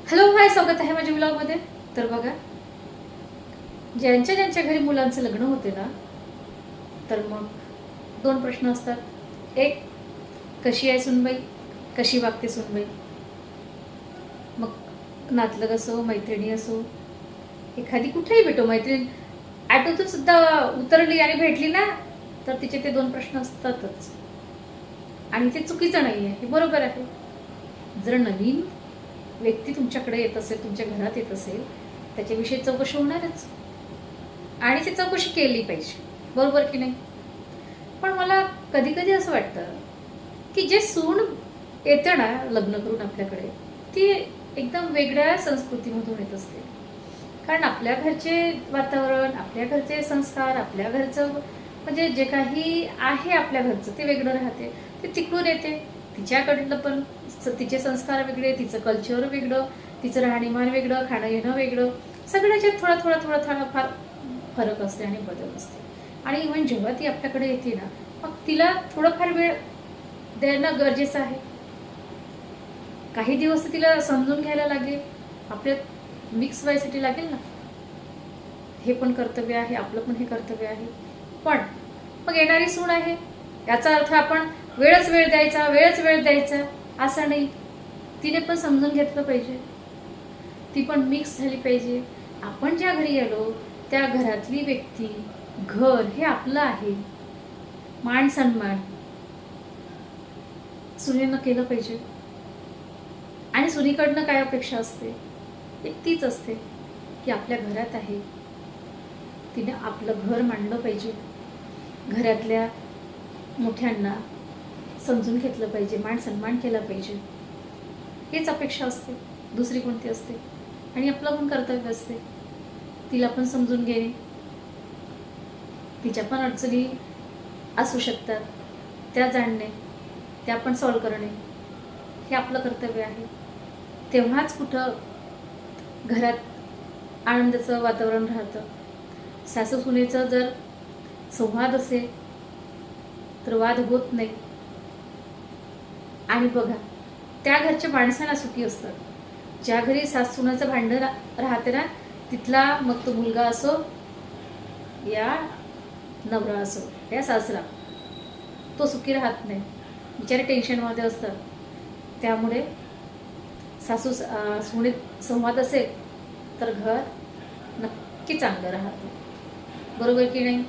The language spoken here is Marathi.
हॅलो हाय, स्वागत आहे माझ्या व्लॉगमध्ये. तर बघा, ज्यांच्या ज्यांच्या घरी मुलांचं लग्न होते ना, तर मग दोन प्रश्न असतात. एक, कशी आहे सुनबाई, कशी वागते सुनबाई. मग नातलग असो, मैत्रिणी असो, एखादी कुठेही भेटो मैत्रीण, ॲटोतून सुद्धा उतरली आणि भेटली ना, तर तिचे ते दोन प्रश्न असतातच. आणि ते चुकीचं नाही आहे, हे बरोबर आहे. जर नवीन व्यक्ती तुमच्याकडे येत असेल, तुमच्या घरात येत असेल, त्याच्याविषयी चौकशी होणारच आणि ती चौकशी केली पाहिजे, बरोबर की नाही. पण मला कधी कधी असं वाटतं की जे सून येते ना लग्न करून आपल्याकडे, ती एकदम वेगळ्या संस्कृतीमधून येत असते. कारण आपल्या घरचे वातावरण, आपल्या घरचे संस्कार, आपल्या घरचं म्हणजे जे काही आहे आपल्या घरचं ते वेगळं राहते. ते तिकडून येते, तिच्याकडलं पण तिचे संस्कार वेगळे, तिचं कल्चर वेगळं, तिचं राहणीमान वेगळं, खाणं येणं वेगळं, सगळ्याच्यात थोडा थोडा थोडा थोडा फार फरक असते आणि बदल असते. आणि इव्हन जेव्हा ती आपल्याकडे येते ना, मग तिला थोडंफार वेळ देणं गरजेचं आहे. काही दिवस तिला समजून घ्यायला लागेल, आपल्या मिक्स व्हायसाठी लागेल ना. हे पण कर्तव्य आहे, आपलं पण हे कर्तव्य आहे. पण मग येणारी सून आहे याचा अर्थ आपण वेळच वेळ द्यायचा, वेळच वेळ द्यायचा असं नाही. तिने पण समजून घेतलं पाहिजे, ती पण मिक्स झाली पाहिजे. आपण ज्या घरी आलो त्या घरातली व्यक्ती, घर हे आपलं आहे. मान सन्मान सुनेनं केलं पाहिजे. आणि सुनीकडनं काय अपेक्षा असते, एक तीच असते की आपल्या घरात आहे, तिने आपलं घर मांडलं पाहिजे, घरातल्या मोठ्यांना समजून घेतलं पाहिजे, मान सन्मान केला पाहिजे. हेच अपेक्षा असते, दुसरी कोणती असते. आणि आपलं पण कर्तव्य असते तिला पण समजून घेणे. तिच्या पण अडचणी असू शकतात, त्या जाणणे, त्या पण सॉल्व करणे, हे आपलं कर्तव्य आहे. तेव्हाच कुठं घरात आनंदाचं वातावरण राहतं. सासू सुनेचं जर संवाद असेल तर वाद होत नाही. आणि बघा, त्या घरच्या माणसाला सुखी असतात. ज्या घरी सासू सुनाचं भांडण राहते ना, तिथला मग तो मुलगा असो या नवरा असो या सासरा, तो सुखी राहत नाही, बिचारे टेन्शनमध्ये असतात. त्यामुळे सासू सुनेत संवाद असेल तर घर नक्की चांगलं राहतं, बरोबर की नाही.